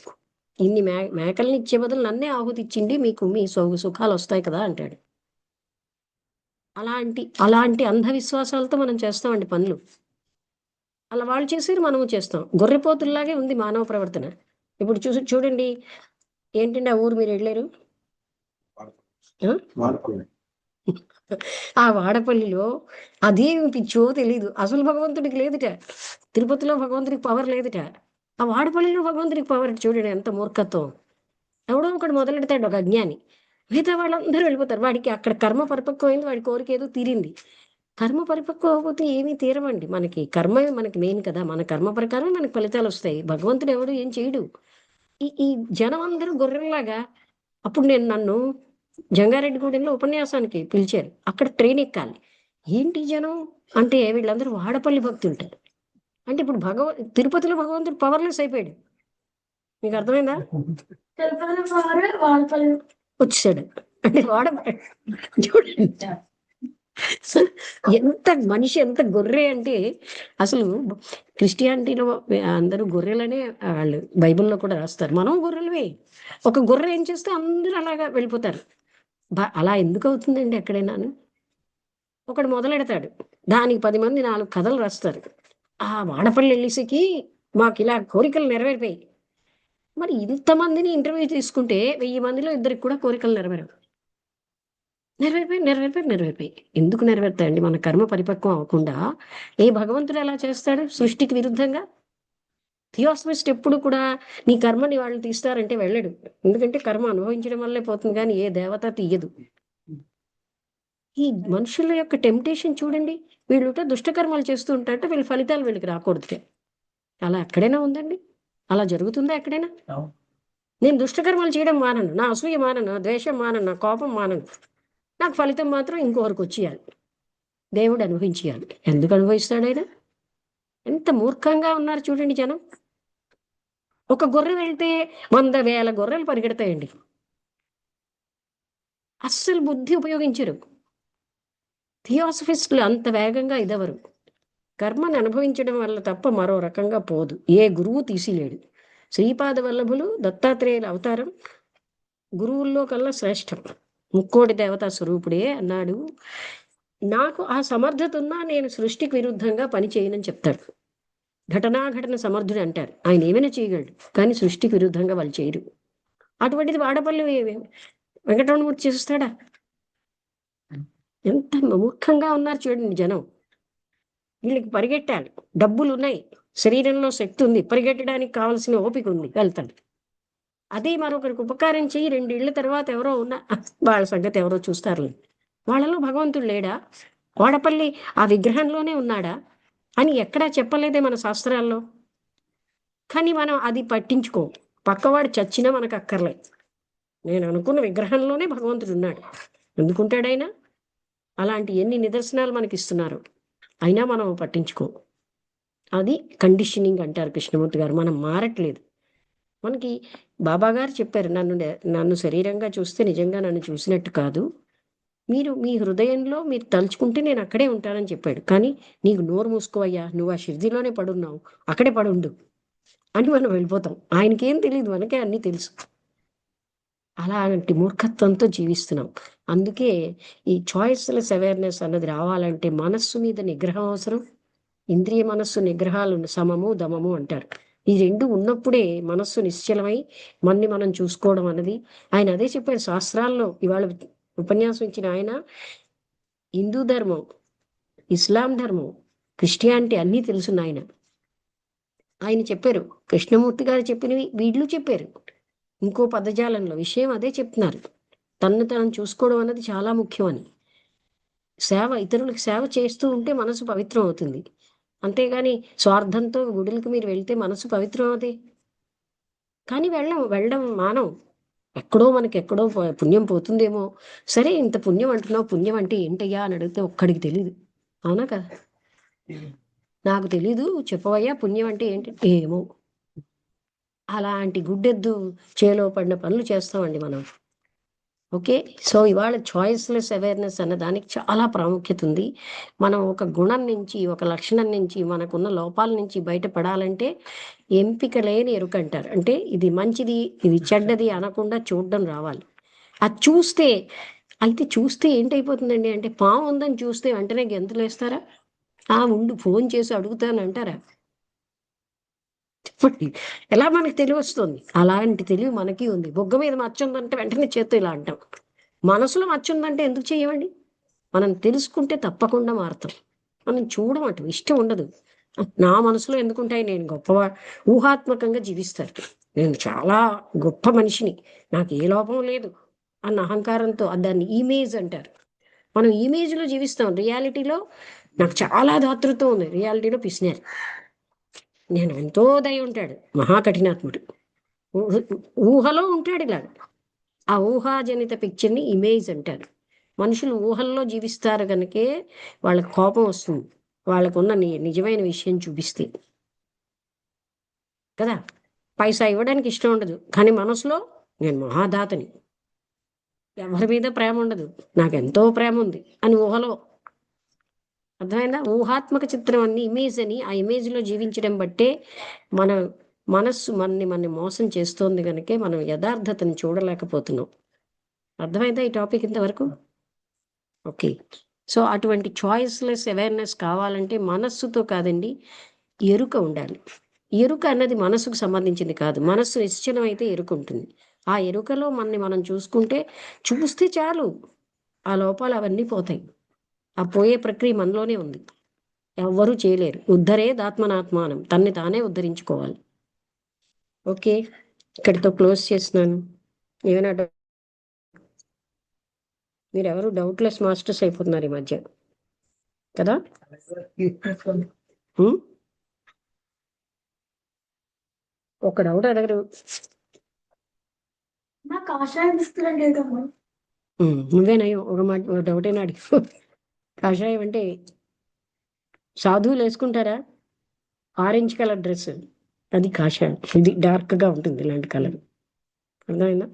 ఇన్ని మేకల్ని ఇచ్చే బదులు నన్నే ఆహుతి ఇచ్చింది మీకు మీ సుఖాలు వస్తాయి కదా అంటాడు. అలాంటి అలాంటి అంధవిశ్వాసాలతో మనం చేస్తామండి పనులు. అలా వాళ్ళు చేసేది మనము చేస్తాం. గొర్రెపోతుల్లాగే ఉంది మానవ ప్రవర్తన. ఇప్పుడు చూడండి ఏంటండి ఆ ఊరు మీరు వెళ్ళారు? ఆ వాడపల్లిలో అదేమి పిచ్చో తెలీదు. అసలు భగవంతుడికి లేదుట. తిరుపతిలో భగవంతుడికి పవర్ లేదుట. ఆ వాడపల్లిలో భగవంతుడికి పవర్ చూడండి ఎంత మూర్ఖత్వం. ఎవడో ఒకడు మొదలెడతాడు ఒక అజ్ఞాని. మిగతా వాళ్ళందరూ వెళ్ళిపోతారు. వాడికి అక్కడ కర్మ పరిపక్వమైంది. వాడి కోరిక ఏదో తీరింది. కర్మ పరిపక్వం అవ్వకపోతే ఏమీ తీరవండి. మనకి కర్మే మనకి మెయిన్ కదా. మన కర్మ ప్రకారం మనకి ఫలితాలు వస్తాయి. భగవంతుడు ఎవడు ఏం చేయడు. ఈ ఈ జనం అందరూ గొర్రెల్లాగా అప్పుడు నన్ను జంగారెడ్డిగూడెంలో ఉపన్యాసానికి పిలిచారు. అక్కడ ట్రైన్ ఎక్కాలి. ఏంటి జనం అంటే వీళ్ళందరూ వాడపల్లి భక్తులుంటారు. అంటే ఇప్పుడు తిరుపతిలో భగవంతుడు పవర్‌లెస్ అయిపోయాడు. మీకు అర్థమైందా? తిరుపతిలో పవర్ వాడపల్లి వచ్చేసాడు. అంటే చూడండి. ఎంత మనిషి ఎంత గొర్రె అంటే అసలు క్రిస్టియానిటీలో అందరూ గొర్రెలనే వాళ్ళు బైబిల్లో కూడా రాస్తారు. మనం గొర్రెలవే. ఒక గొర్రె ఏం చేస్తే అందరూ అలాగా వెళ్ళిపోతారు. అలా ఎందుకు అవుతుందండి ఎక్కడైనాను? ఒకడు మొదలెడతాడు. దానికి 10 మంది 4 కథలు రాస్తారు. ఆ వాడపల్లి ఎల్లీసీకి మాకిలా కోరికలు నెరవేరిపోయాయి. మరి ఇంతమందిని ఇంటర్వ్యూ తీసుకుంటే 1000 మందిలో ఇద్దరికి కూడా కోరికలు నెరవేరవు. నెరవేరిపోయి. ఎందుకు నెరవేరుతాయండి? మన కర్మ పరిపక్వం అవ్వకుండా ఏ భగవంతుడు ఎలా చేస్తాడు సృష్టికి విరుద్ధంగా? థియోసఫిస్ట్ ఎప్పుడు కూడా నీ కర్మని వాళ్ళు తీస్తారంటే వెళ్ళడు. ఎందుకంటే కర్మ అనుభవించడం వల్లే పోతుంది కానీ ఏ దేవత తీయదు. ఈ మనుషుల యొక్క టెంప్టేషన్ చూడండి. వీళ్ళుట దుష్టకర్మలు చేస్తూ ఉంటారంటే వీళ్ళ ఫలితాలు వీళ్ళకి రాకూడదు. అలా ఎక్కడైనా ఉందండి? అలా జరుగుతుందా ఎక్కడైనా? నేను దుష్టకర్మలు చేయడం మానను. నా అసూయ మానను, నా ద్వేషం మానను, నా కోపం మానను. నాకు ఫలితం మాత్రం ఇంకొకరికి వచ్చేయాలి. దేవుడు అనుభవించేయాలి. ఎందుకు అనుభవిస్తాడు ఆయన? ఎంత మూర్ఖంగా ఉన్నారు చూడండి జనం. ఒక గొర్రె వెళ్తే 100,000 గొర్రెలు పరిగెడతాయండి. అస్సలు బుద్ధి ఉపయోగించరు. థియోసఫిస్టులు అంత వేగంగా ఇదెవరు. కర్మని అనుభవించడం వల్ల తప్ప మరో రకంగా పోదు. ఏ గురువు తీసిలేడు. శ్రీపాద వల్లభులు దత్తాత్రేయుల అవతారం గురువుల్లో కల్లా శ్రేష్టం. ముక్కోటి దేవతా స్వరూపుడే అన్నాడు. నాకు ఆ సమర్థత ఉన్నా నేను సృష్టికి విరుద్ధంగా పని చేయనని చెప్తాడు. ఘటనాఘటన సమర్థుడు అంటారు. ఆయన ఏమైనా చేయగలడు కానీ సృష్టికి విరుద్ధంగా వాళ్ళు చేయరు. అటువంటిది వాడపల్లి వెంకటరమణమూర్తి చేస్తాడా? ఎంత మూర్ఖంగా ఉన్నారు చూడండి జనం. వీళ్ళకి పరిగెట్టాలి, డబ్బులు ఉన్నాయి, శరీరంలో శక్తి ఉంది, పరిగెట్టడానికి కావాల్సిన ఓపిక ఉంది, వెళ్తాడు. అదే మరొకరికి ఉపకారం చేయి 2 ఏళ్ల తర్వాత ఎవరో ఉన్నా వాళ్ళ సంగతి ఎవరో చూస్తారు. వాళ్ళలో భగవంతుడు లేడా? వాడపల్లి ఆ విగ్రహంలోనే ఉన్నాడా అని ఎక్కడా చెప్పలేదే మన శాస్త్రాల్లో. కానీ మనం అది పట్టించుకోం. పక్కవాడు చచ్చినా మనకు అక్కర్లేదు. నేను అనుకున్న విగ్రహంలోనే భగవంతుడు ఉన్నాడు. ఎందుకుంటాడైనా? అలాంటి ఎన్ని నిదర్శనాలు మనకి ఇస్తున్నారు. అయినా మనం పట్టించుకోం. అది కండిషనింగ్ అంటారు కృష్ణమూర్తి గారు. మనం మారట్లేదు. మనకి బాబా గారు చెప్పారు, నన్ను శరీరంగా చూస్తే నిజంగా నన్ను చూసినట్టు కాదు. మీరు మీ హృదయంలో మీరు తలుచుకుంటే నేను అక్కడే ఉంటానని చెప్పాడు. కానీ నీకు నోరు మూసుకోవయ్యా, నువ్వు ఆ షిర్డీలోనే పడున్నావు, అక్కడే పడుండు అని మనం వెళ్ళిపోతాం. ఆయనకేం తెలియదు, మనకే అన్నీ తెలుసు. అలాంటి మూర్ఖత్వంతో జీవిస్తున్నాం. అందుకే ఈ చాయిస్లెస్ అవేర్నెస్ అన్నది రావాలంటే మనస్సు మీద నిగ్రహం అవసరం. ఇంద్రియ మనస్సు నిగ్రహాలు సమము దమము అంటారు. ఈ 2 ఉన్నప్పుడే మనస్సు నిశ్చలమై మన్ని మనం చూసుకోవడం అన్నది. ఆయన అదే చెప్పాడు శాస్త్రాల్లో. ఇవాళ ఉపన్యాసం ఇచ్చిన ఆయన హిందూ ధర్మం, ఇస్లాం ధర్మం, క్రిస్టియానిటీ అన్నీ తెలుసున్న ఆయన చెప్పారు. కృష్ణమూర్తి గారు చెప్పినవి వీళ్ళు చెప్పారు. ఇంకో పదజాలంలో విషయం అదే చెప్తున్నారు. తను చూసుకోవడం అన్నది చాలా ముఖ్యమని. సేవ ఇతరులకు సేవ చేస్తూ ఉంటే మనసు పవిత్రం అవుతుంది. అంతేగాని స్వార్థంతో గుడులకు మీరు వెళ్తే మనసు పవిత్రం అవుతాయి. కానీ వెళ్ళడం మానం. ఎక్కడో మనకి ఎక్కడో పుణ్యం పోతుందేమో. సరే ఇంత పుణ్యం అంటున్నావు, పుణ్యం అంటే ఏంటయ్యా అని అడిగితే ఒక్కడికి తెలియదు. అవునా కదా? నాకు తెలీదు, చెప్పవయ్యా పుణ్యం అంటే ఏంటి, ఏమో. అలాంటి గుడ్డెద్దు చేలో పడిన పనులు చేస్తామండి మనం. ఓకే. సో ఇవాళ చాయిస్లెస్ అవేర్నెస్ అన్న దానికి చాలా ప్రాముఖ్యత ఉంది. మనం ఒక గుణం నుంచి, ఒక లక్షణం నుంచి, మనకున్న లోపాల నుంచి బయటపడాలంటే ఎంపిక లేని ఎరుక అంటారు. అంటే ఇది మంచిది, ఇది చెడ్డది అనకుండా చూడడం రావాలి. అది చూస్తే, అయితే చూస్తే ఏంటైపోతుందండి అంటే, పాము ఉందని చూస్తే వెంటనే గెంతులేస్తారా? ఉండు ఫోన్ చేసి అడుగుతానంటారా? చెప్పండి. ఎలా మనకు తెలివొస్తుంది? అలాంటి తెలివి మనకి ఉంది. బుగ్గ మీద మచ్చుందంటే వెంటనే చేత్తో ఇలా అంటాం. మనసులో మచ్చుందంటే ఎందుకు చెయ్యమండి? మనం తెలుసుకుంటే తప్పకుండా మారతాం. మనం చూడమట, ఇష్టం ఉండదు. నా మనసులో ఎందుకుంటాయి, నేను ఊహాత్మకంగా జీవిస్తారు. నేను చాలా గొప్ప మనిషిని, నాకు ఏ లోపం లేదు అన్న అహంకారంతో దాన్ని ఇమేజ్ అంటారు. మనం ఇమేజ్‌లో జీవిస్తాం. రియాలిటీలో నాకు చాలా దాతృత్వం ఉంది. రియాలిటీలో పిసినారి. నేను ఎంతో దయ ఉంటాడు. మహా కఠినాత్ముడు. ఊహ ఊహలో ఉంటాడిలాగ. ఆ ఊహాజనిత పిక్చర్‌ని ఇమేజ్ అంటారు. మనుషులు ఊహల్లో జీవిస్తారు గనుకే వాళ్ళకి కోపం వస్తుంది. వాళ్ళకున్న నిజమైన విషయం చూపిస్తే. కదా! పైసా ఇవ్వడానికి ఇష్టం ఉండదు. కానీ మనసులో నేను మహాదాతని. ఎవరి మీద ప్రేమ ఉండదు. నాకెంతో ప్రేముంది అని ఊహలో. అర్థమైందా? ఊహాత్మక చిత్రం అన్ని ఇమేజ్ అని, ఆ ఇమేజ్‌లో జీవించడం బట్టే మన మనస్సు మనని మోసం చేస్తోంది గనుకే మనం యథార్థతను చూడలేకపోతున్నాం. అర్థమైందా ఈ టాపిక్ ఇంతవరకు? ఓకే. సో, అటువంటి చాయిస్‌లెస్ అవేర్‌నెస్ కావాలంటే మనస్సుతో కాదండి, ఎరుక ఉండాలి. ఎరుక అన్నది మనసుకు సంబంధించింది కాదు. మనస్సు నిశ్చలమైతే ఎరుక ఉంటుంది. ఆ ఎరుకలో మనని మనం చూసుకుంటే, చూస్తే చాలు ఆ లోపాలు అవన్నీ పోతాయి. ఆ పోయే ప్రక్రియ మనలోనే ఉంది. ఎవ్వరూ చేయలేరు. ఉద్ధరేదాత్మనాత్మానం. తన్ని తానే ఉద్ధరించుకోవాలి. ఓకే. ఇక్కడితో క్లోజ్ చేస్తున్నాను. ఏమైనా మీరెవరు డౌట్‌లెస్ మాస్టర్స్ అయిపోతున్నారు ఈ మధ్య. కదా! హ్మ్. ఒక డౌట్ అడగరు. నాకు ఆషాఢం ఇస్తున్నాడు లేదమ్మా. నువ్వే నయం. ఒక డౌటైనా అడిగావు. కాషాయం అంటే సాధువులేసుకుంటారా? Orange colour dress. అది కాషాయం. ఇది డార్క్‌గా ఉంటుంది ఇలాంటి కలర్. అర్థమైందా?